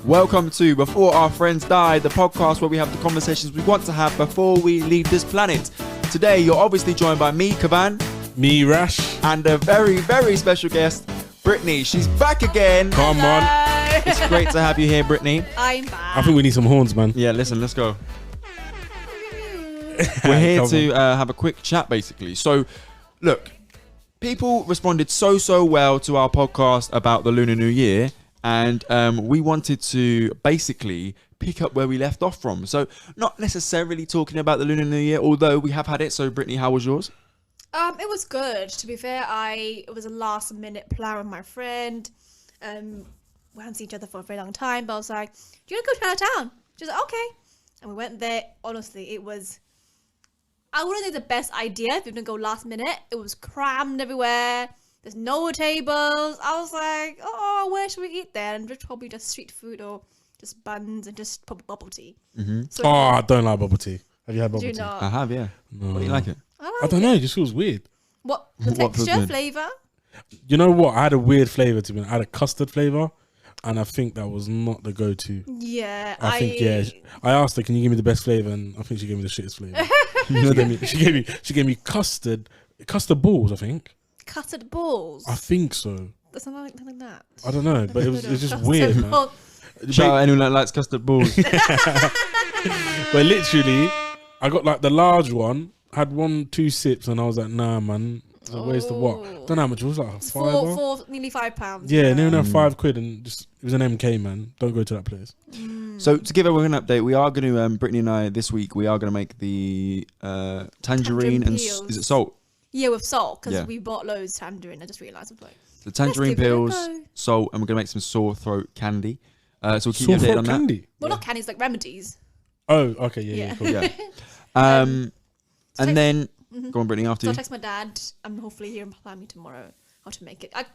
Welcome to Before Our Friends Die, the podcast where we have the conversations we want to have before we leave this planet. Today, you're obviously joined by me, Kahvan. Me, Rash. And a very, very special guest, Brittaney. She's back again. Come on. It's great to have you here, Brittaney. I'm back. I think we need some horns, man. Yeah, listen, let's go. We're here to have a quick chat, basically. So, look, people responded so well to our podcast about the Lunar New Year, and we wanted to basically pick up where we left off from. So, not necessarily talking about the Lunar New Year, although we have had it. So, Brittaney, how was yours? It was good. To be fair, it was a last-minute plan with my friend. We hadn't seen each other for a very long time, but I was like, "Do you want to go to Chinatown?" She was like, "Okay," and we went there. Honestly, it was. I wouldn't say the best idea if you're gonna go last minute. It was crammed everywhere. There's no tables. I was like, "Oh, where should we eat there?" And probably just street food or just buns and just probably bubble tea. Mm-hmm. So, I don't like bubble tea. Have you had bubble tea? Not? I have, yeah. No. What do you like it? I don't know. It just feels weird. What the texture, flavour? You know what? I had a weird flavour to me. I had a custard flavour, and I think that was not the go-to. Yeah, I asked her, "Can you give me the best flavour?" And I think she gave me the shittest flavour. You know what I mean? She gave me custard balls. I think. Custard balls. I think so. Something like that. I don't know, but it was just weird, man. Shout out anyone that likes custard balls. But literally, I got like the large one. Had 1-2 sips, and I was like, "Nah, man. Where's the what? Don't know how much it was. Like a £5. Nearly £5. Yeah, nearly £5, and just it was an MK, man. Don't go to that place. So to give everyone an update, we are going to Brittaney and I this week we are going to make the tangerine and is it salt? Yeah, with salt because we bought loads of tangerine. I just realised I'm like, the tangerine peels, salt, and we're going to make some sore throat candy. So we'll keep you updated on candy? That. Well, not candies, like remedies. Oh, okay, yeah, cool. Yeah. And then, go on, Brittaney, after you. So I'll text my dad. I'm hopefully here in Miami tomorrow how to make it. I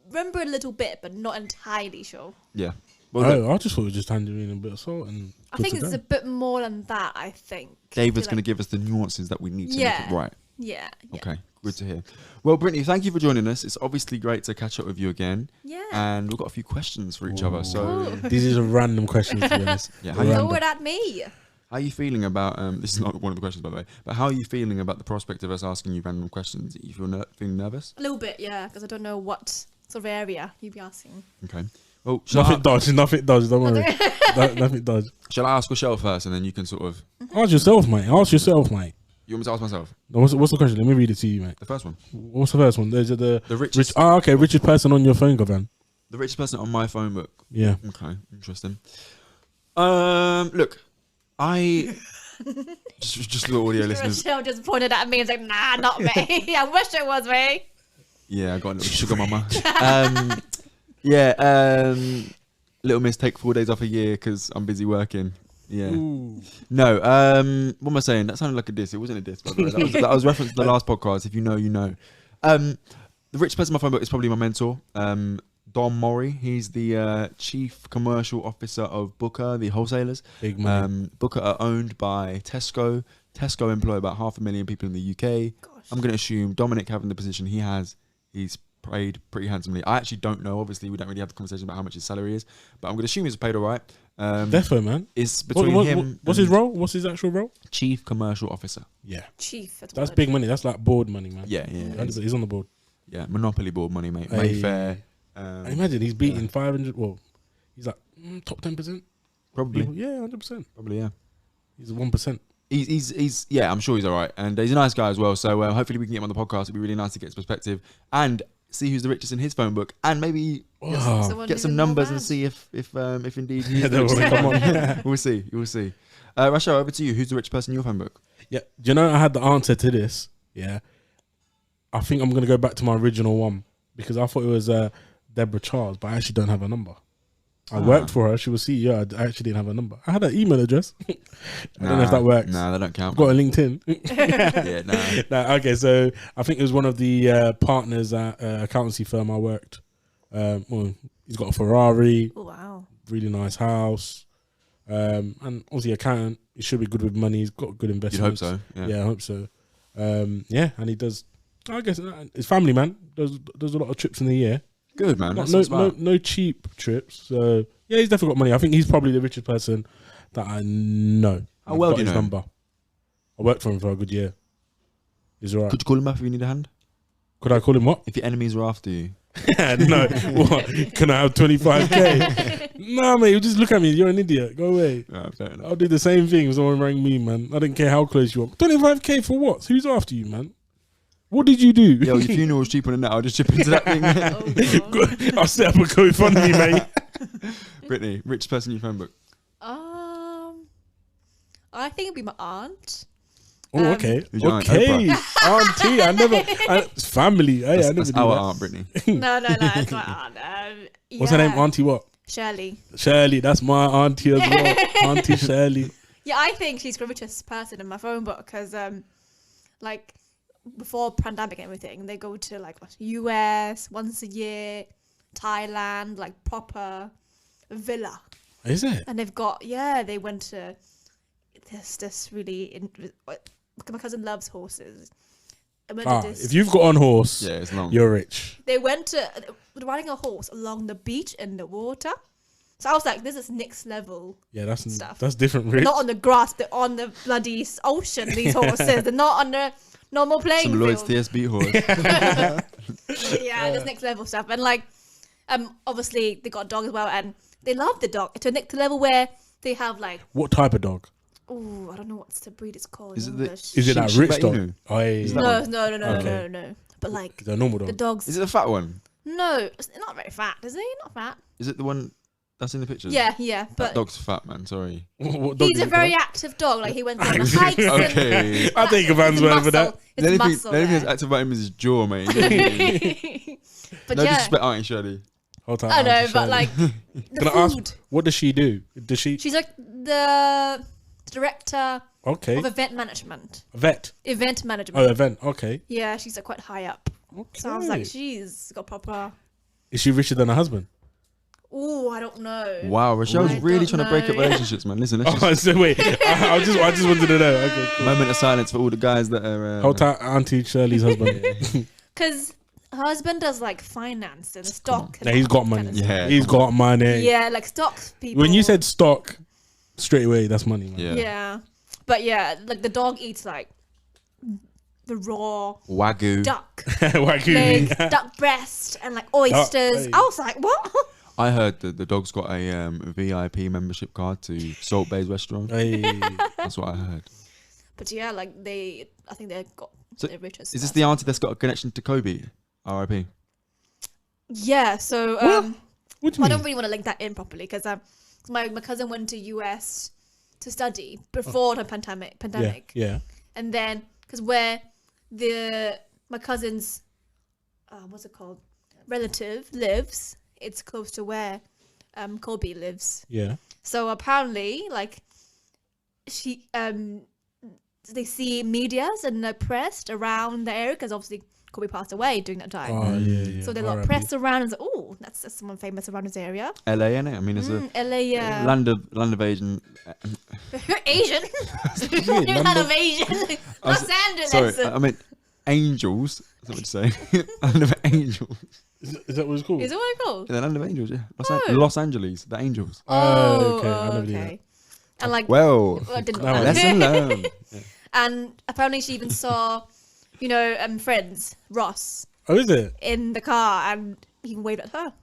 remember a little bit, but not entirely sure. Yeah. Well, I just thought it was just tangerine and a bit of salt. And I think it's a bit more than that, I think. David's going to give us the nuances that we need to make it right. Yeah. Okay, good to hear. Well, Brittaney, thank you for joining us. It's obviously great to catch up with you again. Yeah. And we've got a few questions for each other. So these are random questions, to be honest. Yeah. Throw it at me. How are you feeling about, this is not one of the questions, by the way, but how are you feeling about the prospect of us asking you random questions? You feeling nervous? A little bit, yeah, because I don't know what sort of area you'd be asking. Okay. Well, nothing dodge, don't worry. Nothing dodge. Shall I ask Rochelle first and then you can sort of... Ask yourself, mate. You want me to ask myself? No, what's the question? Let me read it to you, mate. The first one. What's the first one? There's the richest... richest person on your phone, Kahvan. The richest person on my phone book? Yeah. Okay, interesting. Look, just little audio listeners. Rochelle just pointed at me and was like, "Nah, not me." I wish it was me. Yeah, I got a little sugar mama. Little miss take 4 days off a year because I'm busy working. Yeah. Ooh. No. What am I saying? That sounded like a diss. It wasn't a diss, by the way. That was reference to the last podcast. If you know, you know. The richest person on my phone book is probably my mentor. Don Mori, he's the chief commercial officer of Booker, the wholesalers. Big money. Booker are owned by Tesco. Tesco employ about 500,000 people in the UK. Gosh. I'm going to assume Dominic having the position he has, he's paid pretty handsomely. I actually don't know. Obviously, we don't really have the conversation about how much his salary is, but I'm going to assume he's paid all right. Defo, man. It's between him. What's his role? What's his actual role? Chief commercial officer. Yeah. Chief. That's big money. That's like board money, man. Yeah. He's on the board. Yeah, Monopoly board money, mate. Mayfair. Imagine he's beating 500. Well, he's like top 10%. Probably. Yeah, 100%. Probably, yeah. He's 1%. He's yeah, I'm sure he's all right. And he's a nice guy as well. So hopefully we can get him on the podcast. It'd be really nice to get his perspective and see who's the richest in his phone book. And maybe get some numbers and see if indeed he is the richest. Come on. We'll see. Rasha, over to you. Who's the richest person in your phone book? Yeah. Do you know I had the answer to this? Yeah. I think I'm going to go back to my original one because I thought it was Deborah Charles, but I actually don't have her number. I worked for her. She was CEO. I actually didn't have her number. I had her email address. I don't know if that works. No, they don't count. I've got a LinkedIn. Yeah, no. Okay, so I think it was one of the partners at accountancy firm I worked. Well, he's got a Ferrari. Oh, wow. Really nice house. And obviously accountant. He should be good with money. He's got good investments. You'd hope so. Yeah, I hope so. Yeah, and he does. I guess it's family, man. Does a lot of trips in the year. Good, man. Not, That's no cheap trips. So yeah, he's definitely got money. I think he's probably the richest person that I know. How well I've got do you his know? number. I worked for him for a good year. He's alright. Could you call him up if you need a hand? Could I call him what? If your enemies are after you. No. What? Can I have 25k? Nah, mate. You just look at me. You're an idiot. Go away. Fair enough. I'll do the same thing if someone rang me, man. I didn't care how close you are. 25k for what? Who's after you, man? What did you do? Yo, your funeral's cheaper than that. I'll just chip into that thing. Oh, I'll set up a GoFundMe, mate. Brittany, richest person in your phone book. I think it'd be my aunt. Oh, okay. Who's your aunt? Okay. Auntie. It's family. Hey, I never That's do our that. aunt, Brittany. No, it's my aunt. What's her name? Auntie what? Shirley. Shirley. That's my auntie as well. Auntie Shirley. Yeah, I think she's the richest person in my phone book because, like, before pandemic and everything, they go to like US once a year, Thailand, like proper villa. Is it? And they've got they went to this really. My cousin loves horses. I went to this, If you've got on horse, Yeah, it's long. you're rich. they went to riding a horse along the beach in the water. So I was like, this is next level. Yeah, that's Stuff. that's different, rich. Not on the grass, they're on the bloody ocean. These horses, they're not on the normal playing Some Lloyd's field. TSB horse. Yeah, there's next level stuff, and like, obviously they got a dog as well, and they love the dog to the next level where they have like, What type of dog? I don't know what's the breed it's called. Is in it the- English. Is it that Shiba rich dog? Inu? Is that No, one? no. But like a normal the dog? dogs. Is it the fat one? No, it's not very fat, is he? Not fat. Is it the one that's in the pictures? Yeah, That but dog's fat, man. Sorry. What dog he's is a it very called? active dog. Like he went on the hikes. Okay. I'll take a man's word for that. It's The muscle. only thing that's Yeah. active about him is his jaw, mate. But No yeah, disrespect, Auntie Shirley. Hold on, I know, Auntie but Shirley. like the Can I ask, food. what does she do? Does she? She's like the director Okay. of event management. Vet. Event management. Oh, event. Okay. Yeah, she's like quite high up. So I was like, she's got proper. Is she richer than her husband? Oh, I don't know. Wow, Rochelle's I really don't trying to break up know. relationships, man. Listen, let's just Oh, so wait. I just wanted to know. Okay, cool. moment of silence for all the guys that are. Hold tight, Auntie Shirley's husband. Because her husband does like finance and stock. and Yeah, he's all got that money. kind of stuff. Yeah. He's got money. Yeah, like stocks people. When you said stock, straight away, that's money, man. Yeah. Yeah. But yeah, like the dog eats like the raw Wagyu. duck Wagyu. legs, duck breast, and like oysters. hey. I was like, what? I heard that the dog's got a VIP membership card to Salt Bay's restaurant. Hey. That's what I heard. But yeah, like I think they got So, the richest. Is this the auntie that's got a connection to Kobe? R.I.P. Yeah. So What do you I mean? don't really want to link that in properly because my cousin went to US to study before the pandemic. Yeah. And then because where my cousin's what's it called relative lives, it's close to where Kobe lives. Yeah. So apparently, like she they see medias and the press around the area because obviously Kobe passed away during that time. Oh, yeah. So they got R.I.P. press around and say, oh, that's someone famous around this area. LA, innit? I mean, it's a LA, yeah. land of Asian. Asian? Not even land of Asian. Los Angeles. Sorry, I meant angels. That's what I'd say. Land of angels. Is that what it's called? Is it what it's called? Yeah, the land of angels, yeah. Oh. Los Angeles, the angels. Oh, okay. I never knew that. And like, Well, I didn't No, know. lesson learned. And apparently she even saw, Friends, Ross, Oh, is it? in the car and he waved at her.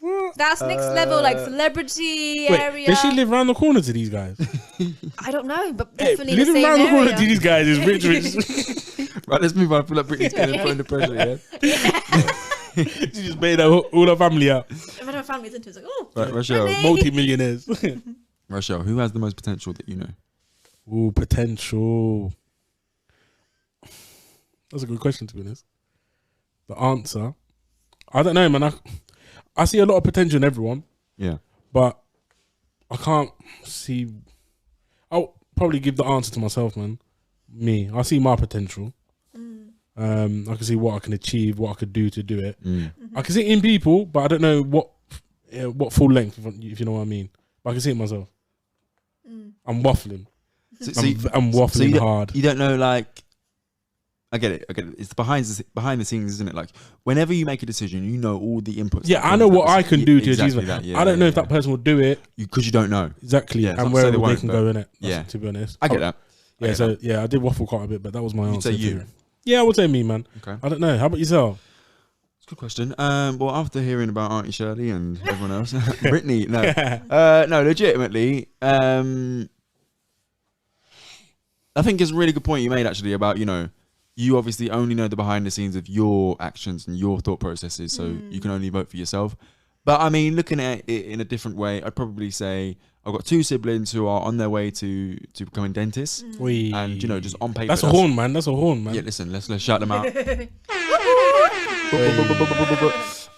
What? That's next level, like celebrity Wait, area. does she live round the corner to these guys? I don't know, but Hey, definitely the living same round the corner to area. these guys is rich. Right, let's move on. I feel like Britney's getting put under pressure, yeah? She just made all her family out. If I don't family into it, it's like, oh, Right, Rochelle. Britney. Multi-millionaires. Rochelle, who has the most potential that you know? Ooh, potential. That's a good question, to be honest. The answer, I don't know, man. I see a lot of potential in everyone, Yeah. but I can't see. I'll probably give the answer to myself, man. Me, I see my potential. I can see what I can achieve, what I could do to do it. I can see it in people, but I don't know what full length, if you know what I mean. But I can see it myself. I'm waffling. So I'm waffling you hard. You don't know, like, I get it. It's behind the scenes, isn't it? Like whenever you make a decision, you know all the inputs. Yeah, I know what I can do to exactly achieve it. that. I don't know if that person will do it because you don't know exactly, yeah, and where they can go in it. Yeah, to be honest, I get that. I did waffle quite a bit, but that was my answer. You'd say you? Yeah, I would say me, man. Okay. I don't know. How about yourself? It's a good question. Well, after hearing about Auntie Shirley and everyone else, Brittaney, no, legitimately, I think it's a really good point you made actually about, you know, you obviously only know the behind the scenes of your actions and your thought processes, so you can only vote for yourself. But I mean, looking at it in a different way, I'd probably say I've got 2 siblings who are on their way to becoming dentists, and you know, just on paper. That's a horn, man. That's a horn, man. Yeah, listen, let's shout them out.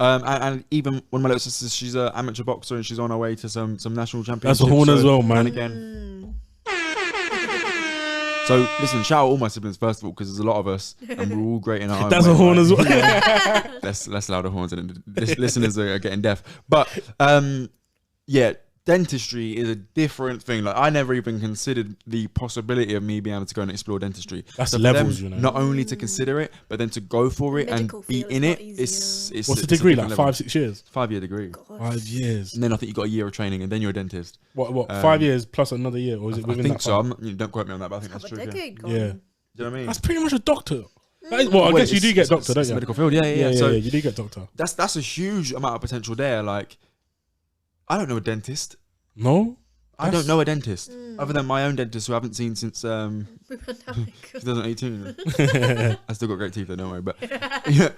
And even one of my little sisters, she's an amateur boxer and she's on her way to some national championships. That's a horn as well, man. And again. So listen, shout out all my siblings first of all, because there's a lot of us and we're all great in our own That's way, a horn right? as well. Less louder horns and listeners are getting deaf. But yeah, dentistry is a different thing. Like I never even considered the possibility of me being able to go and explore dentistry. That's so levels, you know. Not only to consider it, but then to go for it Medical and be field in is it. not easy, It's what's the degree like? 5-6 years. 5-year degree. Gosh. 5 years. And then I think you got a year of training, and then you're a dentist. What? 5 years plus another year, or is it I within think that? so. Don't quote me on that, but I think Have that's a true. decade Yeah. gone. Yeah. Do you know what I mean? That's pretty much a doctor. Well, I guess you do get doctor, don't it's you? medical field, yeah. So you do get doctor. that's a huge amount of potential there. Like, I don't know a dentist. No, I don't know a dentist other than my own dentist who I haven't seen since 2018. 2018. I still got great teeth, though, don't worry. But yeah,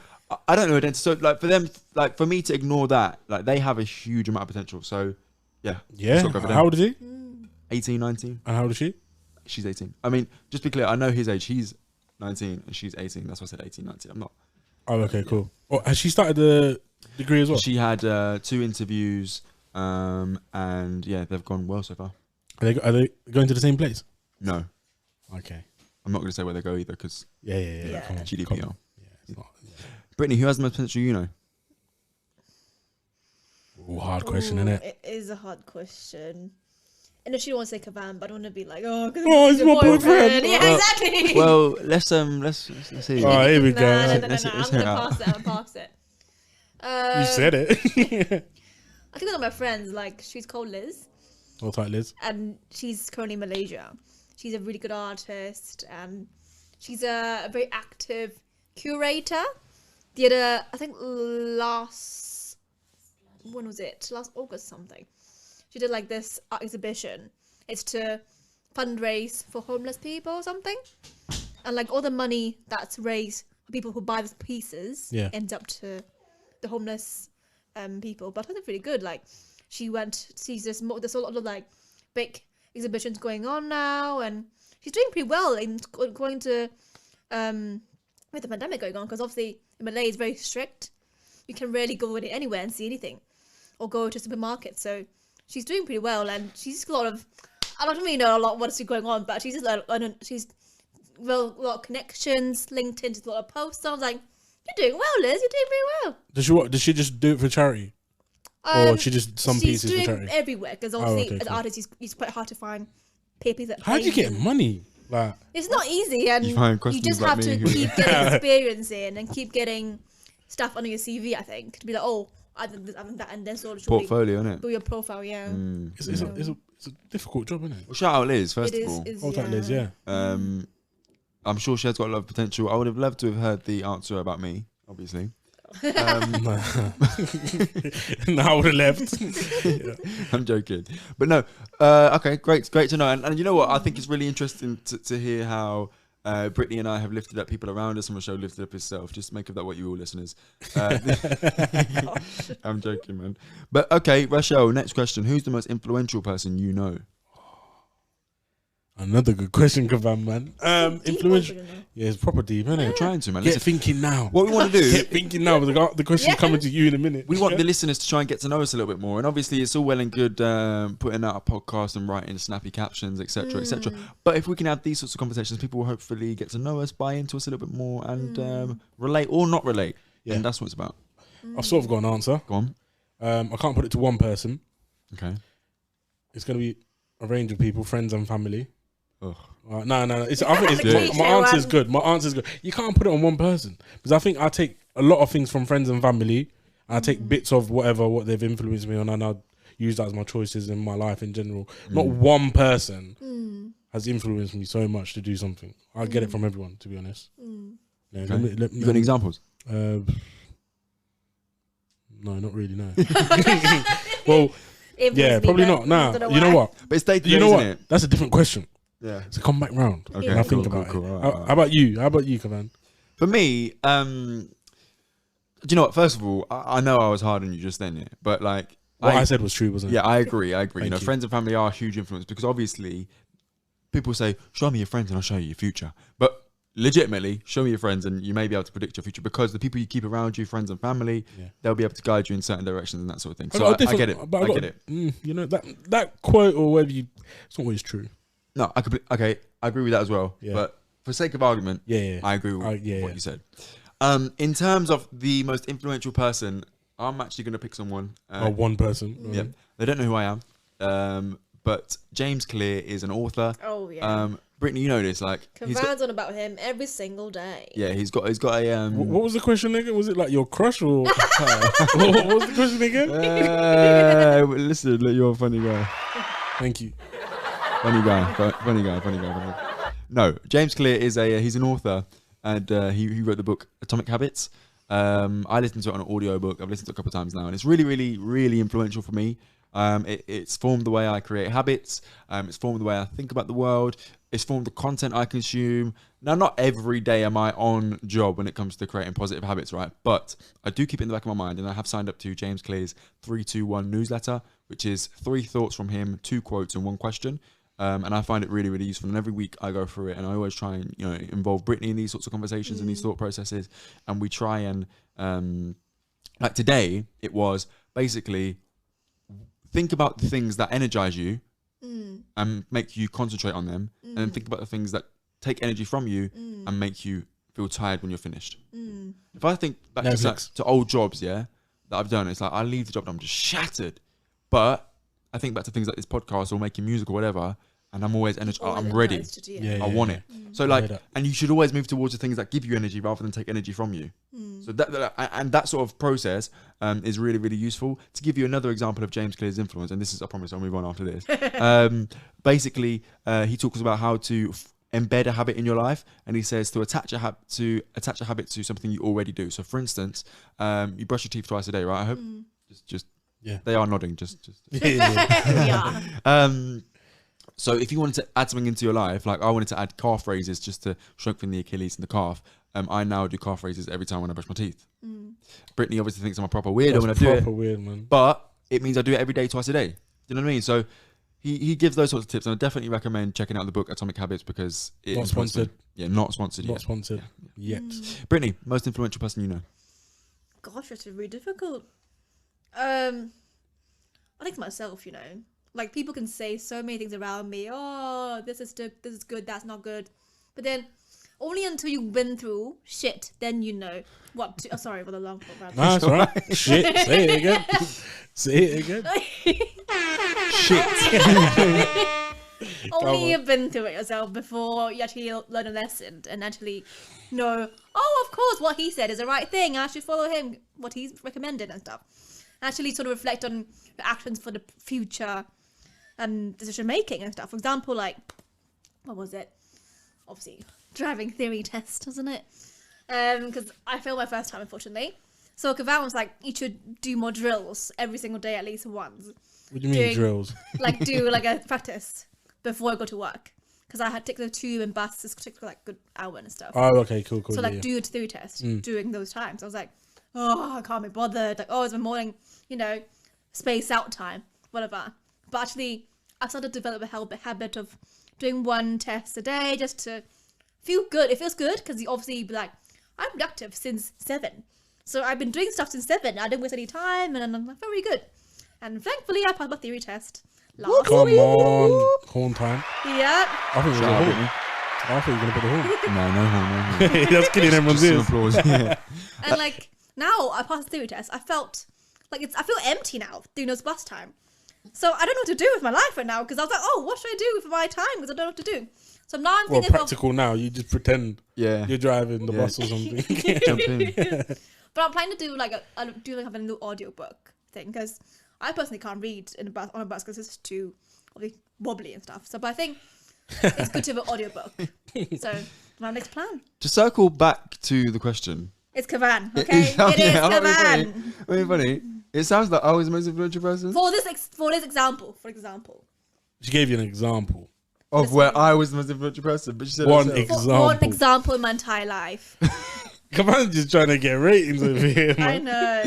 I don't know a dentist. So like for them, like for me to ignore that, like they have a huge amount of potential. So yeah. Yeah. How old is he? 18, 19. And how old is she? She's 18. I mean, just be clear, I know his age. He's 19 and she's 18. That's why I said 18, 19. I'm not. Oh, okay, cool. Oh, has she started the degree as well? She had 2 interviews, and yeah, they've gone well so far. Are they going to the same place? No, Okay. I'm not going to say where they go either because Yeah. Come on. GDPR. Come on. Yeah, it's not. Yeah. Brittany, who has the most potential? You know. Ooh, hard question, innit? It is a hard question. And if she don't want to say Kahvan, but I don't want to be like, oh, because he's my boyfriend. Yeah, exactly. Well, let's see. Oh, here we go. No. Let's I'm hear it gonna out. pass it. You said it. I think one of my friends, like, she's called Liz, Hold tight, Liz. and she's currently in Malaysia. She's a really good artist, and she's a very active curator. The other, I think when was it? Last August something. She did like this art exhibition. It's to fundraise for homeless people or something. And like all the money that's raised for people who buy the pieces ends up to the homeless people. But I think it's really good. Like she went to see there's a lot of like big exhibitions going on now, and she's doing pretty well in going to with the pandemic going on, because obviously in Malay it's very strict. You can rarely go anywhere and see anything or go to supermarkets. So she's doing pretty well, and she's got a lot of, I don't really know a lot what's going on, but she's just like, she's a lot of connections, LinkedIn, just a lot of posts. So I was like, you're doing well, Liz, you're doing pretty well. Does she just do it for charity? Or she just some pieces for charity? She's doing everywhere, because obviously as an artist, it's quite hard to find papers that How do you get money? Like, it's not easy, and you just have to keep getting experience in and keep getting stuff under your CV, I think, to be like, oh, I did this, I did that, and then sort of Portfolio, innit? build your profile, it's a difficult job, isn't it? Well, shout out Liz first of all. Hold tight, Liz. Yeah. I'm sure she has got a lot of potential. I would have loved to have heard the answer about me, obviously. No, I would have left. I'm joking, but no. Okay, great to know. And you know what? I think it's really interesting to hear how Brittany and I have lifted up people around us, and Rochelle lifted up herself. Just make of that what you all listeners. I'm joking, man. But okay, Rochelle. Next question: who's the most influential person you know? Another good question, Kahvan, man. Influential. Yeah, it's proper deep, isn't it? We're trying to, man. Get thinking now. What we want to do? Get thinking now. The question's coming to you in a minute. We want the listeners to try and get to know us a little bit more, and obviously it's all well and good putting out a podcast and writing snappy captions, etc., etc. But if we can have these sorts of conversations, people will hopefully get to know us, buy into us a little bit more, and relate or not relate. Yeah, and that's what it's about. I've sort of got an answer. Go on. I can't put it to one person. Okay. It's going to be a range of people, friends and family. Ugh. No. I think it's Cliche my answer is one. good. My answer is good. You can't put it on one person because I think I take a lot of things from friends and family. And I take bits of what they've influenced me on, and I use that as my choices in my life in general. Not one person has influenced me so much to do something. I get it from everyone, to be honest. Yeah, Okay. You got any examples? No, not really. No. Well, yeah, probably not. Nah, you know what? But it's day-to-day, You know isn't what? it? That's a different question. Yeah. So come back round. Okay. And I think Cool, about cool, it. cool. How about you? How about you, Kahvan? For me, do you know what? First of all, I know I was hard on you just then, yeah. But like, What I said was true, wasn't it? yeah, I agree. You Thank know, you. friends and family are a huge influence because obviously, people say, "Show me your friends, and I'll show you your future." But legitimately, show me your friends, and you may be able to predict your future because the people you keep around you, friends and family, they'll be able to guide you in certain directions and that sort of thing. So I get it. I get it. You know that quote or whatever it's not always true. No, I agree with that as well. Yeah. But for sake of argument, Yeah. I agree with what Yeah. you said. In terms of the most influential person, I'm actually going to pick someone. One person. Yeah, they don't know who I am. But James Clear is an author. Oh yeah. Brittany, you know this. Like, Kahvan's on about him every single day. yeah, he's got a. What was the question again? Was it like your crush or what was the question again? Listen, look, you're a funny guy. Thank you. Funny guy. No, James Clear is he's an author, and he wrote the book Atomic Habits. I listened to it on an audiobook. I've listened to it a couple of times now, and it's really, really, really influential for me. It's formed the way I create habits. It's formed the way I think about the world. It's formed the content I consume. Now, not every day am I on job when it comes to creating positive habits, right? But I do keep it in the back of my mind, and I have signed up to James Clear's 321 newsletter, which is 3 thoughts from him, 2 quotes, and 1 question. And I find it really, really useful. And every week I go through it, and I always try and involve Brittaney in these sorts of conversations and these thought processes. And we try and like today, it was basically think about the things that energize you and make you concentrate on them, and then think about the things that take energy from you and make you feel tired when you're finished. If I think back to old jobs, that I've done, it's like I leave the job and I'm just shattered. But I think back to things like this podcast or making music or whatever, and I'm always I'm ready. I want it. So like, and you should always move towards the things that give you energy rather than take energy from you. So that sort of process is really, really useful. To give you another example of James Clear's influence, and this is, I promise I'll move on after this. Basically, he talks about how to embed a habit in your life, and he says to attach a habit to something you already do. So for instance, you brush your teeth twice a day, right? I hope. Just yeah. They are nodding. Just. Yeah. So if you wanted to add something into your life, like I wanted to add calf raises just to strengthen the Achilles and the calf, I now do calf raises every time when I brush my teeth. Brittany obviously thinks I'm a proper weirdo when I do it. Proper weird, man. But it means I do it every day, twice a day. Do you know what I mean? So he gives those sorts of tips, and I definitely recommend checking out the book Atomic Habits because it Not sponsored. Yeah, not sponsored Not sponsored yet. Brittany, most influential person you know? Gosh, that's really difficult. I think myself, like people can say so many things around me. Oh, this is good, that's not good. But then only until you've been through shit, then you know what to. Oh, sorry for the long talk. That's right. Shit. Say it again. Say it again. Shit. Only you've been through it yourself before you actually learn a lesson and actually know, oh, of course, what he said is the right thing. I should follow him, what he's recommended and stuff. Actually sort of reflect on the actions for the future decision making and stuff. For example, like, what was it? Obviously, driving theory test, wasn't it? Because I failed my first time, unfortunately. So Kahvan was like, you should do more drills every single day, at least once. What do you mean drills? Like do like a practice before I go to work. Because I had to take the tube and bus, it took like a good hour and stuff. Oh, okay, cool. So like do a theory test during those times. I was like, oh, I can't be bothered. Like, oh, it's my morning, space out time, whatever. But actually, I've started to develop a habit of doing 1 test a day just to feel good. It feels good because you obviously be like, I'm productive since 7. So I've been doing stuff since 7. I didn't waste any time and I'm very good. And thankfully, I passed my theory test last Come week. on. Horn time. Yeah. I think it was a horn. I thought you were going to put the horn. No horn. That's killing everyone's Just some ears. applause. Yeah. And like, now I passed the theory test, I felt like I feel empty now doing those bus time. So I don't know what to do with my life right now because I was like, oh, what should I do with my time? Because I don't know what to do. So now I'm Well, thinking practical now. You just pretend you're driving the bus or something. Jump in. But I'm planning to do like a little audiobook thing because I personally can't read in a bus on a bus because it's too wobbly and stuff. So, but I think it's good to have an audiobook. So, my next plan. To circle back to the question. It's Kahvan, okay? It is Kahvan. Very funny. It sounds like I was the most influential person. For this example, for example. She gave you an example. Of where I was the most influential person, but she said One herself. example. One example in my entire life. Come on, just trying to get ratings over here, man. I know.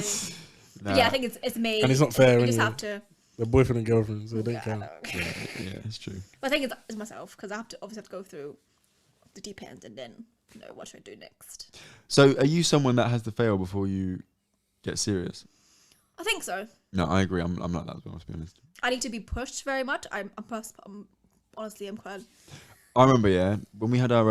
Nah. Yeah, I think it's me. And it's not fair. You just anyway. have to. They're boyfriend and girlfriend, so they don't count. Yeah, it's true. But I think it's myself because I have to obviously have to go through the deep end and then what should I do next. So, are you someone that has to fail before you get serious? I think so. No, I agree. I'm not that as well, to be honest. I need to be pushed very much. I'm honestly, I'm quite. I remember, when we had our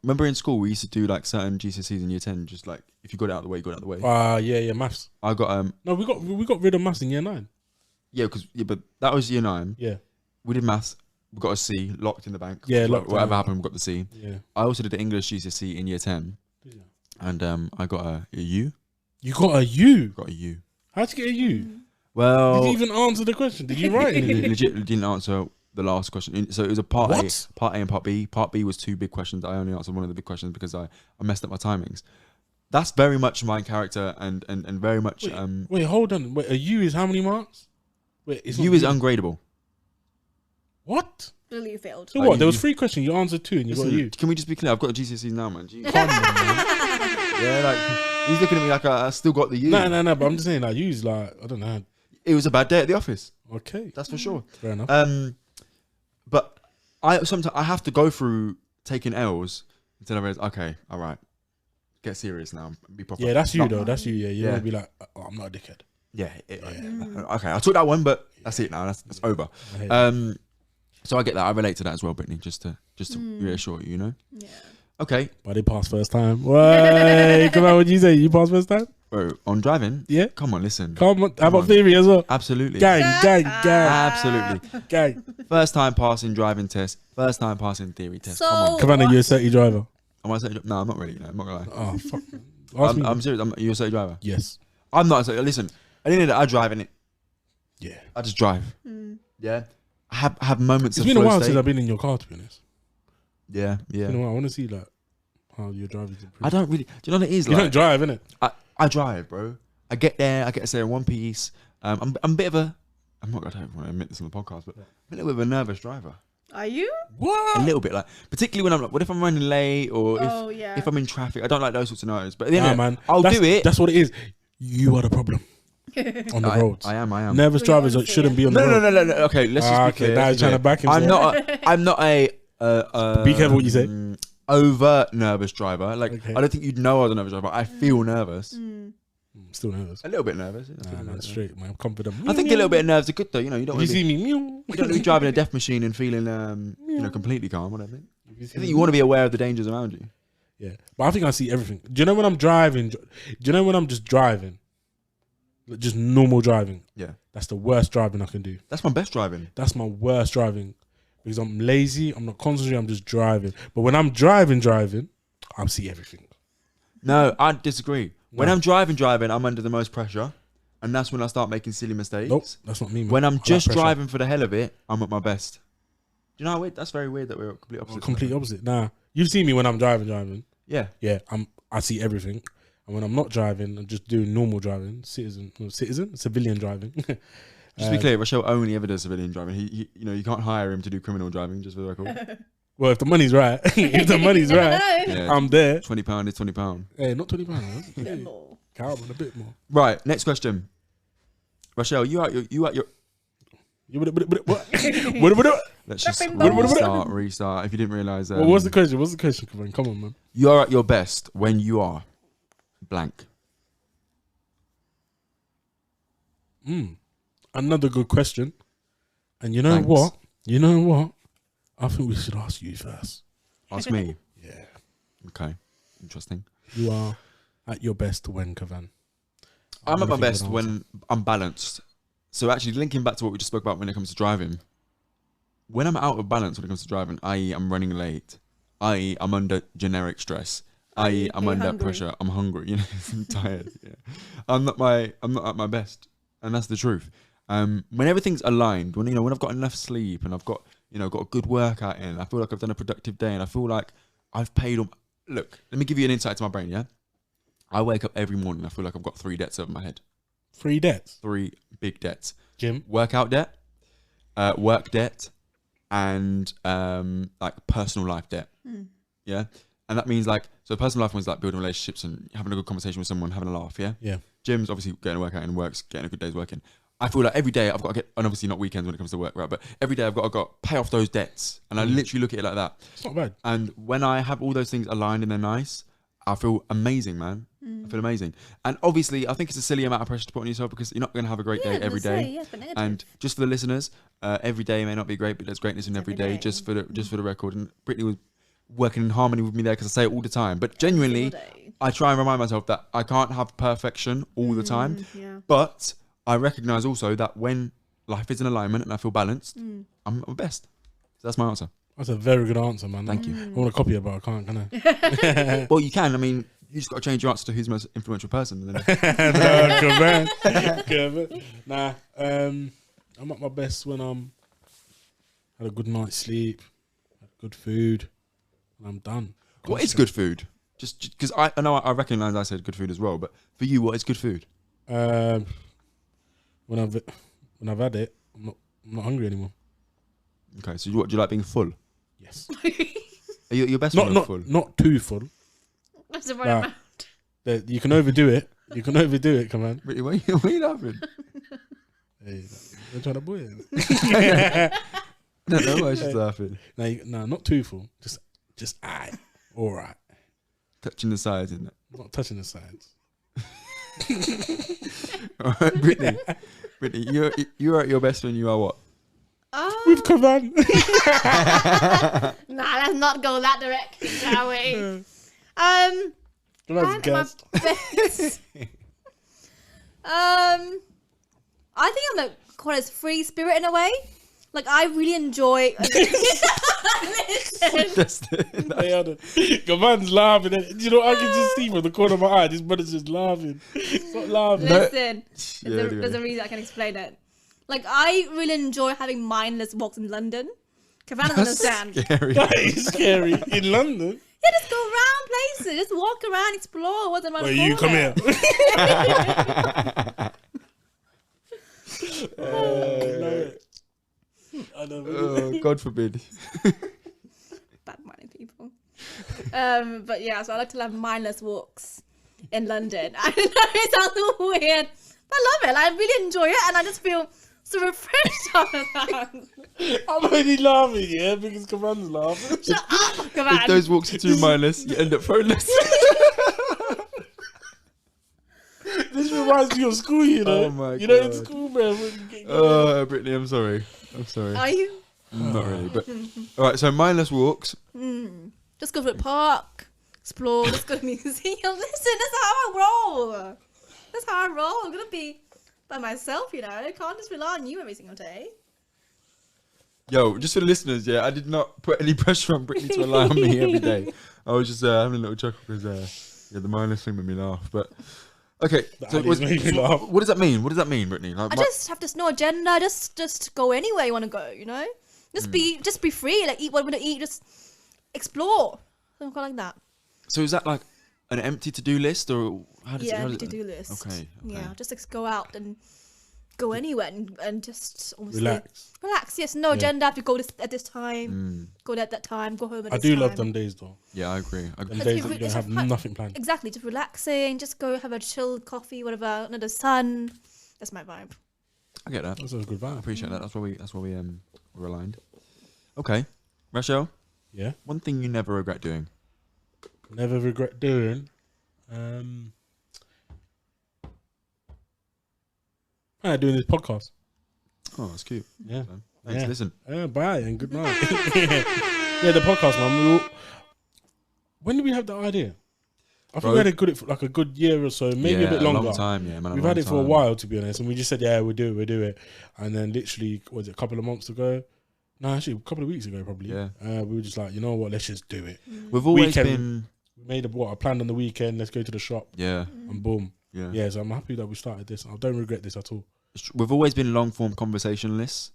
remember in school we used to do like certain GCSEs in year 10, just like if you got it out of the way, you got it out of the way. Yeah, maths. I got No, we got rid of maths in year 9. Yeah, but that was year 9. Yeah. We did maths. We got a C, locked in the bank. Yeah, locked. Whatever happened, we got the C. Yeah. I also did the English GCSE in year 10, and I got a U. You got a U. Got a U. How'd you get a U? Well, Did you even answer the question? Did you write it? legit didn't answer the last question. So it was a part What? A and part B. Part B was 2 big questions. I only answered one of the big questions because I messed up my timings. That's very much my character and very much. Wait, hold on. Wait, a U is how many marks? Wait, it's U not is ungradable. What? Really, you failed. So what? There was 3 questions. You answered 2 and you got a U. Can we just be clear? I've got a GCSE now, man. Jeez. Come on, man. Yeah, like he's looking at me like I still got the U. No. But I'm just saying, like, U's like, I don't know. It was a bad day at the office. Okay, That's for sure. fair enough. But sometimes I have to go through taking L's until I realize, okay, all right, get serious now, be proper. Yeah, that's you though. That's you. Yeah, you Yeah. want to be like, oh, I'm not a dickhead. Yeah. Okay, I took that one, but that's it now. That's over. I hate that. So I get that. I relate to that as well, Brittaney. Just to reassure you, you know. Yeah. Okay, But they passed first time. Why? Come on, what you say? You passed first time? bro. On driving. Yeah. Come on, listen. Come on. How about on. theory as well? Absolutely. Gang. Absolutely. Gang. First time passing driving test. First time passing theory test. So- Come on. Come on, you're a city driver. Am I saying? No, I'm not really. No, I'm not gonna lie. Oh, fuck. Ask me. I'm serious. You're a city driver. Yes. I'm not. Listen, at the end of the day, I drive in it. Yeah. I just drive. Yeah. I have moments It's of been a flow while state. since I've been in your car, to be honest. Yeah. It's been a while. I want to see like how your driving's improved. I don't really. Do you know what it is? You Like, don't drive, innit? I drive, bro. I get there. I get there in one piece. I'm a bit of a. I don't want to admit this on the podcast, but I'm a little bit of a nervous driver. Are you? What? A little bit, like particularly when I'm like, what if I'm running late or if I'm in traffic? I don't like those sorts of scenarios. But then man. I'll That's- do it. That's what it is. You are the problem on the roads. I am. Nervous We drivers honestly shouldn't be on the No. road. Okay, let's just be clear. Now you're trying to back himself. I'm not a. Be careful what you say. Overt nervous driver. Like Okay. I don't think you'd know I was a nervous driver. I feel nervous. Still nervous. A little bit nervous. Nah, man, straight, man. I'm confident. I think a little bit of nerves are good though. You know, you don't If want you to be, see me, meow. you don't want to be driving a death machine and feeling completely calm. What I think. If you I see think me- you want to be aware of the dangers around you. Yeah, but I think I see everything. Do you know when I'm driving? Do you know when I'm just driving? Like, just normal driving. Yeah, That's the worst driving I can do. that's my best driving. That's my worst driving because I'm lazy. I'm not concentrating. I'm just driving. But when I'm driving, I see everything. No, I disagree. When No. I'm driving, I'm under the most pressure, and that's when I start making silly mistakes. Nope, that's not me, man. When I'm I like just pressure. driving for the hell of it, I'm at my best. Do you know how weird? That's very weird that we're complete opposite. Complete opposite. Nah, you see me when I'm driving. Yeah. Yeah, I see everything. And when I'm not driving, I'm just doing normal driving, civilian driving. Just to be clear, Rochelle only ever does civilian driving. He you can't hire him to do criminal driving. Just for the record. Well, if the money's right, Yeah. I'm there. £20 is £20. Hey, not £20. A bit Hey, more. count on a bit more. Right. Next question. Rochelle, you at your. What? Let's just What? restart. If you didn't realize. What's the question? Come on, man. You're at your best when you are blank. Another good question. And you know Thanks. what? I think we should ask you first. Ask me. Yeah. Okay. Interesting. You are at your best when, Kahvan? I'm at my Everything best would when I'm balanced. So actually linking back to what we just spoke about when it comes to driving, when I'm out of balance when it comes to driving, i.e. I'm running late, i.e. I'm under generic stress, i.e. I'm under pressure, I'm hungry, you know, I'm tired. Yeah. I'm not at my best, and that's the truth. When everything's aligned, when I've got enough sleep and I've got got a good workout in, I feel like I've done a productive day, and I feel like I've paid all. Look, let me give you an insight to my brain. Yeah, I wake up every morning. I feel like I've got 3 debts over my head. 3 debts. 3 big debts. Gym. Workout debt, work debt, and like personal life debt. Yeah, and that means like, so personal life one's like building relationships and having a good conversation with someone, having a laugh. Yeah. Yeah. Gym's obviously getting a workout and works, getting a good day's working. I feel like every day I've got to get, and obviously not weekends when it comes to work, right? But every day I've got to pay off those debts, and I literally look at it like that. It's not bad. And when I have all those things aligned and they're nice, I feel amazing, man. I feel amazing. And obviously, I think it's a silly amount of pressure to put on yourself because you're not going to have a great day every day. And just for the listeners, every day may not be great, but there's greatness in every day. Just for the record. And Brittany was working in harmony with me there because I say it all the time. But genuinely, I try and remind myself that I can't have perfection all the time. Yeah. But I recognise also that when life is in alignment and I feel balanced, I'm at my best. So that's my answer. That's a very good answer, man. Thank you. I want to copy it, but I can't, can I? Well, you can. I mean, you just got to change your answer to who's the most influential person. No, Kahvan. Nah, I'm at my best when I'm had a good night's sleep, had good food, and I'm done. What is good food? Just because I know I recognise I said good food as well, but for you, what is good food? When I've had it, I'm not hungry anymore. Okay, so what, do you like being full? Yes. Are you your best when you're full? Not too full. That's the right amount. You can overdo it. Come on. Really, why are you laughing? Hey, I'm trying to boy it. No, I was just laughing. No, not too full. Just all right. Touching the sides, isn't it? Not touching the sides. All right, Brittany, you're at your best when you are what? With Kahvan. Nah, let's not go that direction, shall we? That's gas. I think I'm like quite a free spirit in a way. Like I really enjoy. Kahvan's laughing. You know, I can just see from the corner of my eye. This brother's just laughing. Stop laughing. Listen, there's a reason I can explain it. Like I really enjoy having mindless walks in London. Kahvan doesn't understand. Scary. That is scary. In London? Yeah, just go around places. Just walk around, explore. What's around the corner. You come here. Oh, God forbid. Bad money people. But yeah, so I like to have mindless walks in London. I know it sounds weird, but I love it. I really enjoy it, and I just feel so refreshed after that. I'm only laughing, yeah, because Kahvan's laughing. Shut up, Kahvan. If those walks are too mindless, you end up phoneless. This reminds me of school, you know. Oh my you know, God. in school, man. Brittany, I'm sorry. Are you? Not really, but all right. So mindless walks. Just go to the park, explore. Just go to the museum. Listen, that's how I roll. That's how I roll. I'm gonna be by myself, you know. I can't just rely on you every single day. Yo, just for the listeners, yeah, I did not put any pressure on Brittany to rely on me every day. I was just having a little chuckle because the mindless thing made me laugh. But okay, so what does that mean? What does that mean, Brittany? Like, I just have this no agenda. Just go anywhere you want to go. You know, just be free. Like eat what you want to eat. Just explore. Something like that. So is that like an empty to-do list, or how does empty to-do list. Okay. Yeah, just go out and go anywhere and just almost relax. Yes, no agenda. Have to go at this time. Go at that time. Go home at this time. I do love them days though. Yeah, I agree. Them days that you don't have nothing planned. Exactly, just relaxing. Just go have a chill coffee, whatever, under the sun. That's my vibe. I get that. That's a good vibe. I appreciate that. That's why we're aligned. Okay, Rachel. Yeah. One thing you never regret doing. Never regret doing. Doing this podcast. Oh, that's cute. Yeah. Thanks. Listen. Bye and good night. Yeah, the podcast, man. When did we have the idea? I think we had a good year or so, maybe a bit longer. A long time, yeah, man. We've had it for a while, to be honest, and we just said, yeah, we'll do it. And then literally, was it a couple of months ago? No, actually, a couple of weeks ago, probably. Yeah. We were just like, you know what? Let's just do it. We've always Weekend. been. We made a plan on the weekend. Let's go to the shop. Yeah. And boom. Yeah. Yeah. So I'm happy that we started this. I don't regret this at all. We've always been long form conversationalists.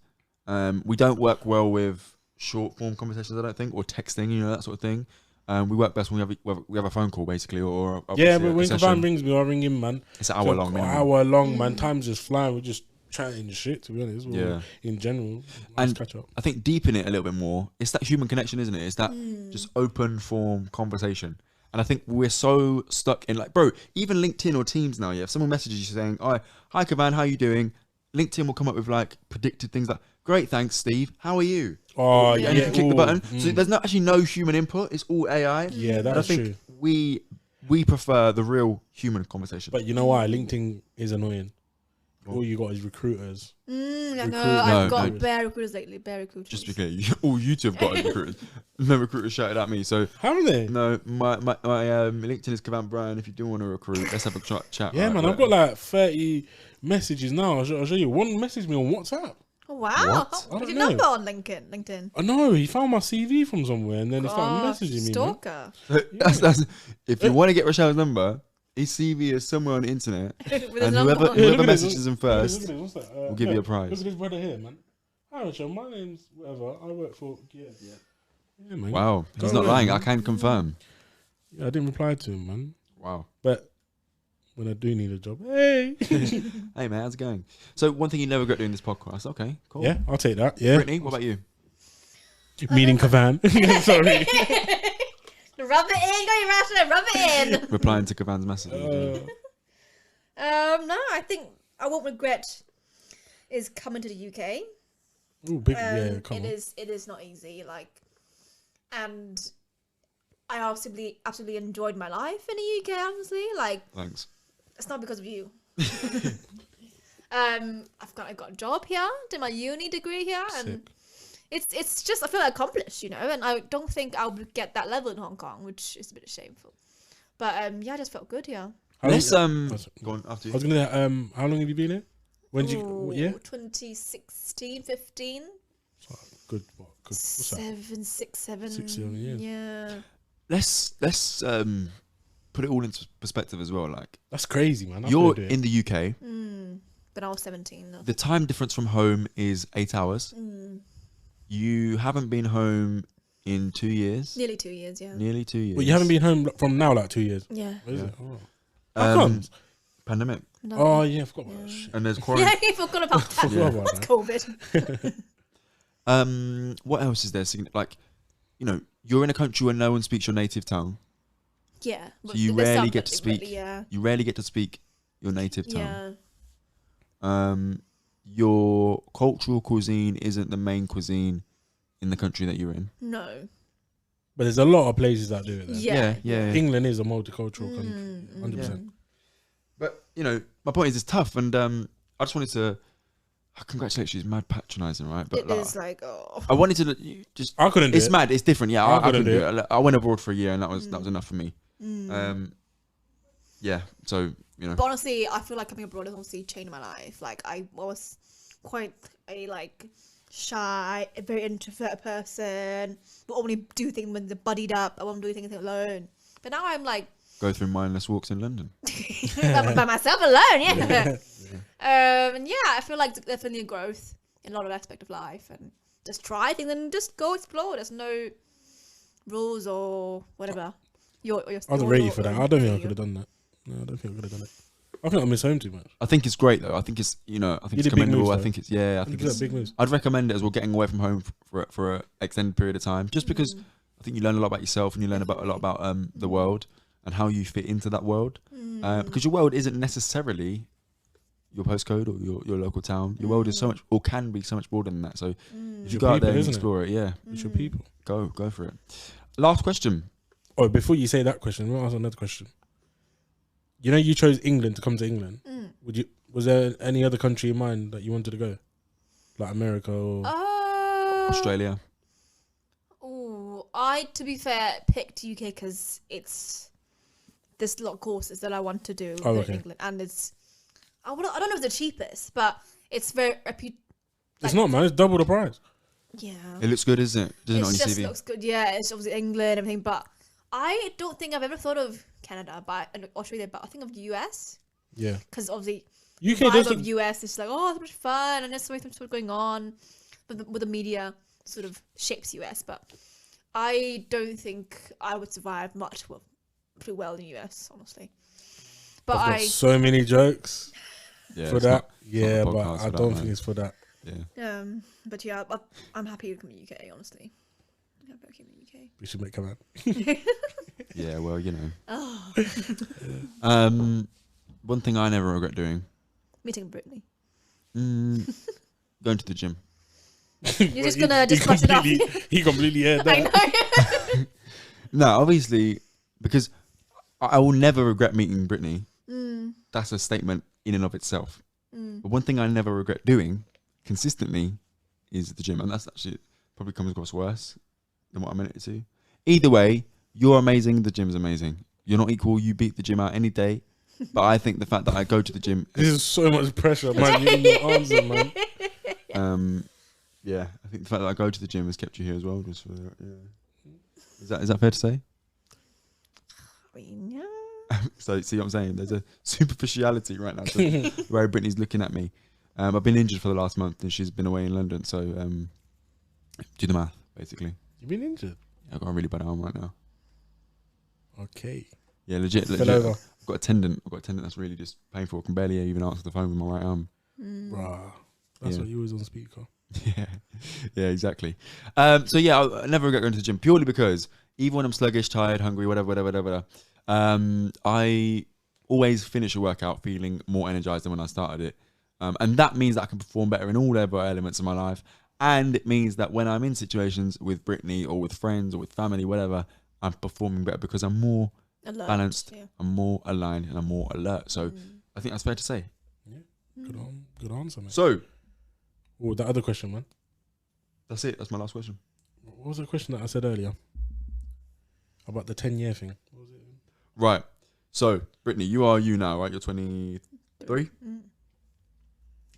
We don't work well with short form conversations, I don't think, or texting, that sort of thing. We work best when we have a phone call, basically, or but when Kahvan rings me, I ring him, man. It's an hour long, man. Hour long, man. Time's just flying. We're just chatting shit, to be honest. In general, and catch up. I think deepen it a little bit more. It's that human connection, isn't it? It's that just open form conversation. And I think we're so stuck in bro, even LinkedIn or Teams now, if someone messages you saying, hi Kahvan, how you doing? LinkedIn will come up with predicted things like, great, thanks, Steve. How are you? Oh, and you can click the button. So there's actually no human input. It's all AI. Yeah, that's true. We prefer the real human conversation. But you know why? LinkedIn is annoying. All you got is recruiters. I know. I've got bare recruiters lately. Bare recruiters. Just because all you two have got is recruiters. No recruiters shouted at me. So how are they? No, my LinkedIn is Kahvan Brian. If you do want to recruit, let's have a chat. Yeah, man. I've got 30 messages now. I'll show you. One messaged me on WhatsApp. Oh, wow. What's your number on LinkedIn? I know. He found my CV from somewhere and then he started messaging me. Stalker. That's if you want to get Rashel's number, his CV is somewhere on the internet. And whoever messages him first will give you a prize. Look at this brother here, man. Hi, Rachel. My name's whatever. I work for... Yeah, man. Wow. He's not lying. I can confirm. Yeah, I didn't reply to him, man. Wow. But when I do need a job, hey. Hey, man, how's it going? So one thing you never regret doing this podcast. Okay, cool. Yeah, I'll take that. Yeah. Brittaney, what about you? Meeting Kahvan. Sorry. Rub it in, go you Rash, rub it in. Replying to Kahvan's message. No, I think I won't regret is coming to the UK. Ooh, big, come on. It is not easy, and I absolutely enjoyed my life in the UK, honestly. Thanks. It's not because of you. I got a job here, did my uni degree here, and it's just I feel accomplished, and I don't think I'll get that level in Hong Kong, which is a bit shameful. But I just felt good here. Let's go on after you. I was gonna how long have you been here? When did you? Yeah. 2016, 15. Good. What? Good. What's that? 6, 7 years. Yeah. Let's put it all into perspective as well. That's crazy, man. You're in the UK. But I was 17. Though. The time difference from home is 8 hours. You haven't been home in 2 years. Nearly 2 years, yeah. Nearly 2 years. But you haven't been home from now 2 years. Yeah. What is it? Oh. How comes? Pandemic. No. Oh yeah, I forgot about that shit. And there's quarantine. Yeah, I forgot about that. What's COVID? What else is there? You're in a country where no one speaks your native tongue. Yeah. So you rarely get to speak. You rarely get to speak your native tongue. Yeah. Your cultural cuisine isn't the main cuisine in the country that you're in. No. But there's a lot of places that do it. Yeah. England is a multicultural country, 100%. But my point is, it's tough, and I just wanted to congratulate you. It's mad patronising, right? But it is I wanted to just. I couldn't. It's mad. It's different. Yeah, I couldn't do it. I went abroad for a year, and that was enough for me. Yeah. So But honestly, I feel like coming abroad has honestly changed my life. I was quite a shy, a very introverted person. But only do things when they're buddied up. I won't do anything alone. But now I'm go through mindless walks in London. by myself alone, yeah. And I feel like definitely a growth in a lot of aspect of life, and just try things and just go explore. There's no rules or whatever. I wasn't ready for that. I don't think I could have done that. No, I don't think I could have done it. I think I miss home too much. I think it's great though. I think it's it's commendable. Moves, I think it's I think it's big moves. I'd recommend it as well, getting away from home for an extended period of time, just because I think you learn a lot about yourself and you learn a lot about the world and how you fit into that world. Because your world isn't necessarily your postcode or your local town. Your world is so much, or can be so much broader than that. So if you go out there and explore it, it's your people. Go for it. Last question. Oh, before you say that question, let me ask another question. You chose England to come to England. Was there any other country in mind that you wanted to go, like America or Australia? To be fair, picked UK because there's a lot of courses that I want to do in England, and I don't know if it's the cheapest, but it's very it's not, man. It's double the price. Yeah. It looks good, isn't it? Doesn't it on It your just CV? looks good. Yeah, it's obviously England and everything, but I don't think I've ever thought of Canada, and Australia, but I think of the US. Yeah. Because obviously, UK the vibe does of look. US is like, oh, so much fun, and there's so much stuff going on. But with the media sort of shapes US, but I don't think I would survive pretty well in the US, honestly. But I've got so many jokes Yeah, for it's that. not Yeah, the but podcast I for that, don't man. think it's for that. Yeah. But yeah, I'm happy to come to the UK, honestly. I'm happy to come to the UK. We should make come out. Yeah, well, you know. Oh, One thing I never regret doing, meeting Brittaney. going to the gym. You're just gonna brush it off. He completely aired I that. know. No, obviously, because I will never regret meeting Brittaney. That's a statement in and of itself. But one thing I never regret doing consistently is the gym. And that's actually probably comes across worse than what I meant it to. Either way, you're amazing. The gym's amazing. You're not equal. You beat the gym out any day. But I think the fact that I go to the gym... This is so much pressure, man. You need your answer, man. Yeah, I think the fact that I go to the gym has kept you here as well. Just for is that fair to say? I mean, yeah. So see what I'm saying? There's a superficiality right now to where Brittany's looking at me. I've been injured for the last month and she's been away in London. So do the math, basically. You've been injured? I've got a really bad arm right now. Okay. Yeah, legit. Fell over. I've got a tendon that's really just painful. I can barely even answer the phone with my right arm. Bruh. That's Yeah. why you was on speaker. Yeah, exactly. So yeah, I never regret going to the gym purely because even when I'm sluggish, tired, hungry, whatever, I always finish a workout feeling more energized than when I started it. And that means that I can perform better in all other elements of my life. And it means that when I'm in situations with Brittaney or with friends or with family, whatever, I'm performing better because I'm more balanced, I'm more aligned, and I'm more alert. So I think that's fair to say. Yeah. Good answer, man. So, Oh, that other question, man. that's it. That's my last question. What was the question that I said earlier? About the 10-year thing. What was it? Right. So, Brittany, you are you now, right? You're 23?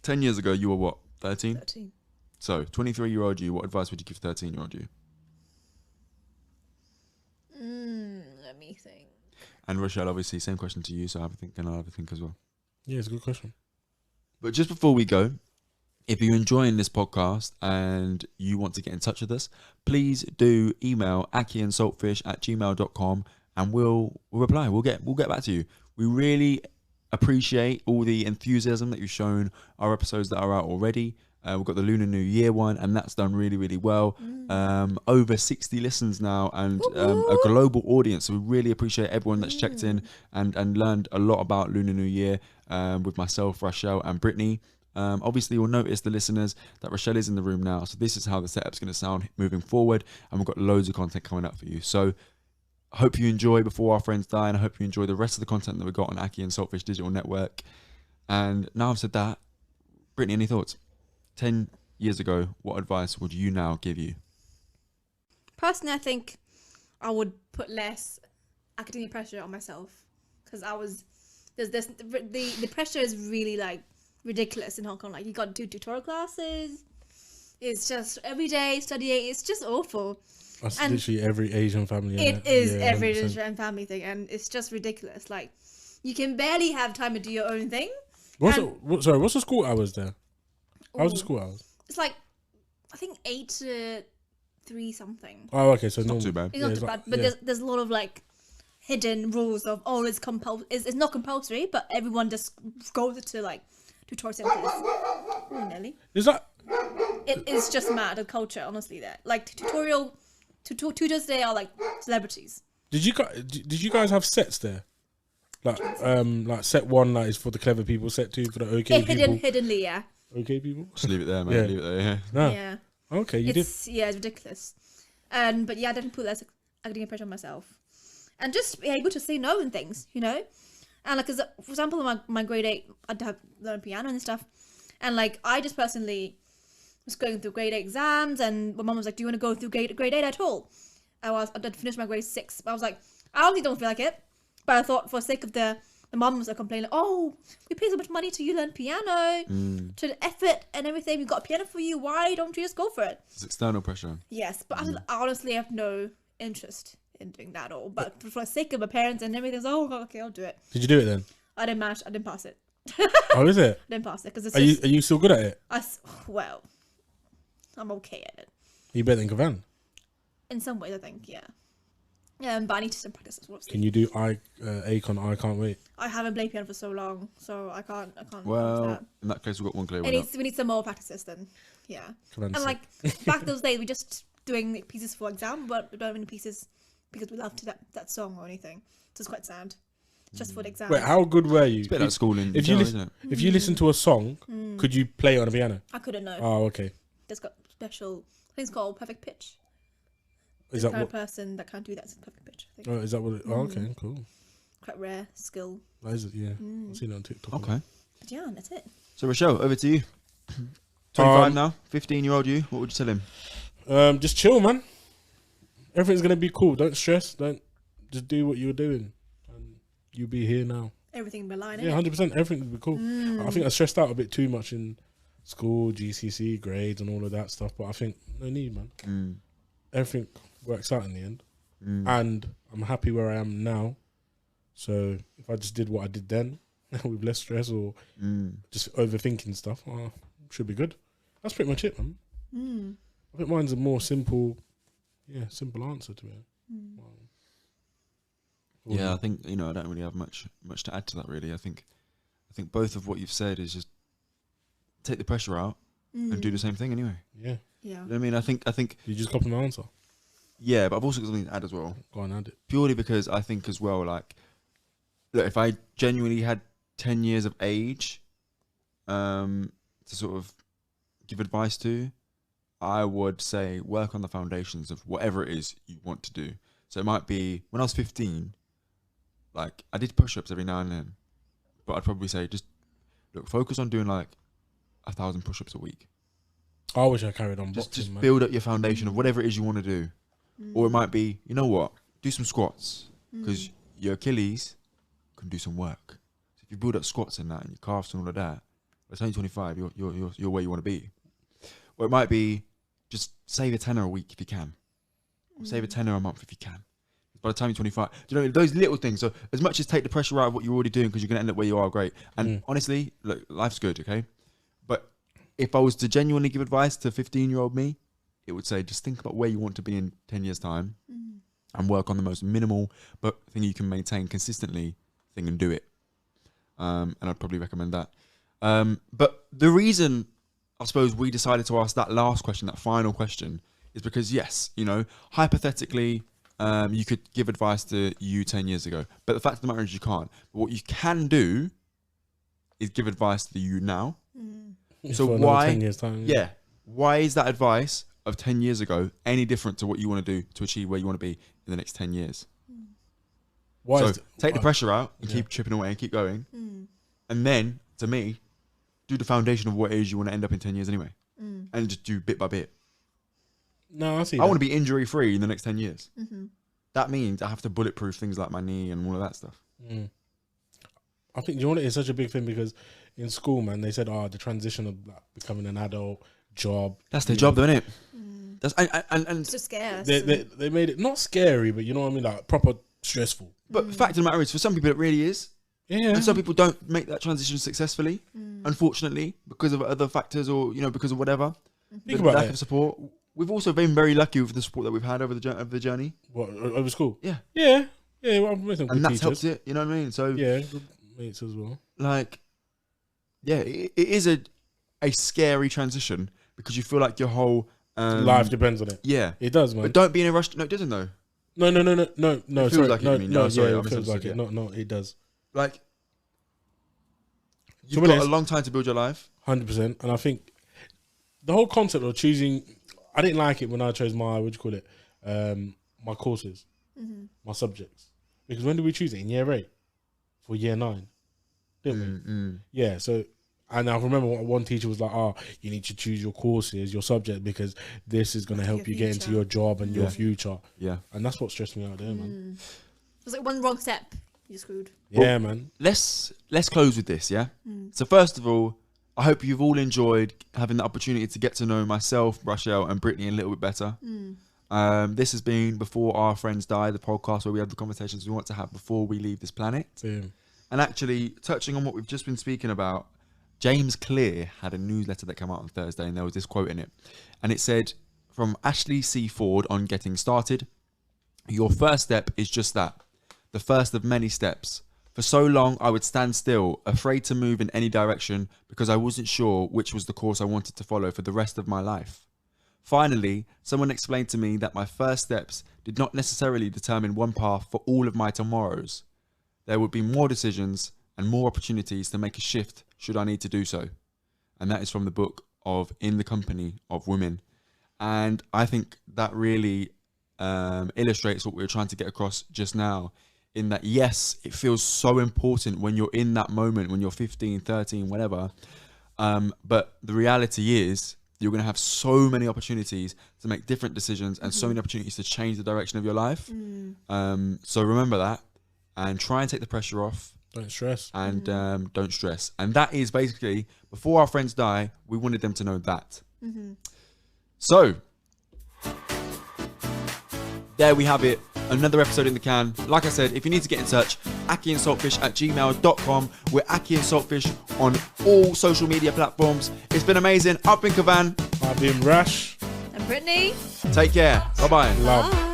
10 years ago, you were what? 13? 13. So, 23-year-old you, what advice would you give 13-year-old you? Let me think. And Rochelle, obviously, same question to you, so have a think and I'll have a think as well. Yeah, it's a good question. But just before we go, if you're enjoying this podcast and you want to get in touch with us, please do email akhiandsaltfish@gmail.com and we'll reply. We'll get back to you. We really appreciate all the enthusiasm that you've shown our episodes that are out already. We've got the Lunar New Year one, and that's done really, really well. Over 60 listens now and a global audience. So we really appreciate everyone that's checked in and learned a lot about Lunar New Year with myself, Rochelle, and Brittaney. Obviously, you'll notice, the listeners, that Rochelle is in the room now. So this is how the setup's going to sound moving forward. And we've got loads of content coming up for you. So I hope you enjoy Before Our Friends Die, and I hope you enjoy the rest of the content that we've got on Akhi&Saltfish Digital Network. And now I've said that, Brittaney, any thoughts? 10 years ago, what advice would you now give you? Personally, I think I would put less academic pressure on myself, because the pressure is really like ridiculous in Hong Kong. Like, you got to do tutorial classes. It's just every day studying. It's just awful. That's literally every Asian family. It is every 100%. Asian family thing, and it's just ridiculous. Like, you can barely have time to do your own thing. What's the school hours there? How's the school hours? It's like, I think 8 to 3 something. Oh, okay, so It's not too bad. It's not too bad, but there's a lot of like hidden rules of it's not compulsory, but everyone just goes to like tutorial centers. Oh, Nelly. Is that? It is just mad, the culture, honestly. There, like tutors there are like celebrities. Did you guys have sets there? Like set 1 that is for the clever people, set 2 for the okay people. Hiddenly, yeah. Okay people. Just leave it there, man. Yeah. Leave it there, yeah. No. Yeah. Okay, you did. Yeah, it's ridiculous. But yeah, I definitely put less academic pressure on myself, and just be able to say no and things, you know. And like, 'cause, for example, my grade 8, I'd have learned piano and stuff, and like I just personally was going through grade 8 exams, and my mum was like, "Do you want to go through grade 8 at all?" I'd finished my grade 6, but I was like, I honestly don't feel like it. But I thought, for the sake of the The mum was complaining, "Oh, we pay so much money to you learn piano, to the effort and everything. We got a piano for you. Why don't you just go for it?" It's external pressure. Yes, but I honestly have no interest in doing that at all. But for the sake of my parents and everything, so, okay, I'll do it. Did you do it then? I didn't match. I didn't pass it. Oh, is it? I didn't pass it because it's Are you still good at it? well, I'm okay at it. Are you better than Kahvan? In some ways, I think, yeah. But I need to still practice as well. Can you do Akon? I can't wait. I haven't played piano for so long, so I can't. Well, that. in that case, we've got one clear. We need some more practices then. Yeah. Kahvan's And like back those days, we just doing pieces for exam, but we don't have any pieces because we loved that song or anything. So it's quite sad. Just for the exam. Wait, how good were you? It's a bit like schooling. If you listen to a song, could you play it on a piano? I couldn't know. Oh, okay. It's got special. I think it's called perfect pitch. Is The that kind what? of person that can't do that is perfect pitch. I think. Oh, is that what? Oh, okay, cool. Quite rare skill. That is it. Yeah, I've seen it on TikTok. Okay. But yeah, that's it. So Rochelle, over to you. 25 now, 15-year-old you. What would you tell him? Just chill, man. Everything's gonna be cool. Don't stress. Don't just do what you're doing, and you'll be here now. Everything will align. Yeah, 100%. Everything will be cool. I think I stressed out a bit too much in school, GCSE grades, and all of that stuff. But I think no need, man. Everything works out in the end, and I'm happy where I am now. So if I just did what I did then, with less stress or just overthinking stuff, should be good. That's pretty much it, man. I think mine's a more simple answer to it. Yeah, I think I don't really have much to add to that. Really, I think both of what you've said is just take the pressure out and do the same thing anyway. Yeah. Yeah. You know what I mean, I think You just copy my answer. Yeah, but I've also got something to add as well. Go on, add it. Purely because I think as well, like, look, if I genuinely had 10 years of age, to sort of give advice to, I would say work on the foundations of whatever it is you want to do. So it might be when I was 15. Like, I did push-ups every now and then, but I'd probably say just focus on doing like 1,000 push-ups a week. I wish I carried on Just boxing, man. build up your foundation of whatever it is you want to do. Or it might be, you know what, do some squats because your Achilles can do some work. So if you build up squats and that and your calves and all of that, by the time you're 25, you're where you want to be. Or it might be just save a tenner a week if you can, or save a tenner a month if you can. By the time you're 25, do you know those little things? So as much as take the pressure out of what you're already doing because you're going to end up where you are, great. And honestly, look, life's good, okay? But if I was to genuinely give advice to 15-year-old me, it would say just think about where you want to be in 10 years' time and work on the most minimal but thing you can maintain consistently thing and do it. And I'd probably recommend that. But the reason I suppose we decided to ask that last question, that final question, is because yes, hypothetically, you could give advice to you 10 years ago, but the fact of the matter is you can't. But what you can do is give advice to you now. So For why? 10 years time, Yeah. Why is that advice of 10 years ago any different to what you want to do to achieve where you want to be in the next 10 years? Why So is take the pressure out and keep chipping away and keep going. And then, to me, do the foundation of what it is you want to end up in 10 years anyway. And just do bit by bit. No, I see. I want to be injury free in the next 10 years. That means I have to bulletproof things like my knee and all of that stuff. I think, what it is such a big thing because in school, man, they said, the transition of like, becoming an adult, job. That's their job, though, isn't it? That's and It's just scarce. They made it not scary, but you know what I mean, like proper stressful. But the fact of the matter is, for some people, it really is. Yeah. And some people don't make that transition successfully, unfortunately, because of other factors or, because of whatever. Think The about lack it. of support. We've also been very lucky with the support that we've had over the journey. What, over school? Yeah. Yeah. Well, I've met some good And that's teachers. helped it, you know what I mean? So, Yeah, good mates as well. like, yeah, it is a scary transition because you feel like your whole... Life depends on it. Yeah. It does, man. But don't be in a rush. No, it doesn't, though. No. It feels like it, no, you mean. no, No, sorry, yeah, I it feels like misunderstood, it. No, it does. Like, you've So got it a is. long time to build your life. 100%. And I think the whole concept of choosing, I didn't like it when I chose my, my courses, my subjects. Because when did we choose it? In year 8 for year 9, didn't we? Yeah, so, and I remember one teacher was like, you need to choose your courses, your subject, because this is going to help you get into your job and your future. Yeah. And that's what stressed me out there, man. It was like one wrong step. you're screwed. Yeah, man. Let's close with this, yeah? So first of all, I hope you've all enjoyed having the opportunity to get to know myself, Rochelle, and Brittany a little bit better. This has been Before Our Friends Die, the podcast where we have the conversations we want to have before we leave this planet. Boom. And actually, touching on what we've just been speaking about, James Clear had a newsletter that came out on Thursday, and there was this quote in it. And it said, from Ashley C. Ford on Getting Started, your first step is just that, the first of many steps. For so long, I would stand still, afraid to move in any direction because I wasn't sure which was the course I wanted to follow for the rest of my life. Finally, someone explained to me that my first steps did not necessarily determine one path for all of my tomorrows. There would be more decisions and more opportunities to make a shift should I need to do so. And that is from the book of In the Company of Women. And I think that really illustrates what we were trying to get across just now, in that, yes, it feels so important when you're in that moment, when you're 15, 13, whatever. But the reality is you're going to have so many opportunities to make different decisions and so many opportunities to change the direction of your life. So remember that and try and take the pressure off. Don't stress. And don't stress. And that is basically, before our friends die, we wanted them to know that. So, there we have it. Another episode in the can. Like I said, if you need to get in touch, akhiandsaltfish@gmail.com. We're Akhi&Saltfish on all social media platforms. It's been amazing. I've been Kahvan. I've been Rash. And Brittany. Take care. Bye-bye. Love. Bye.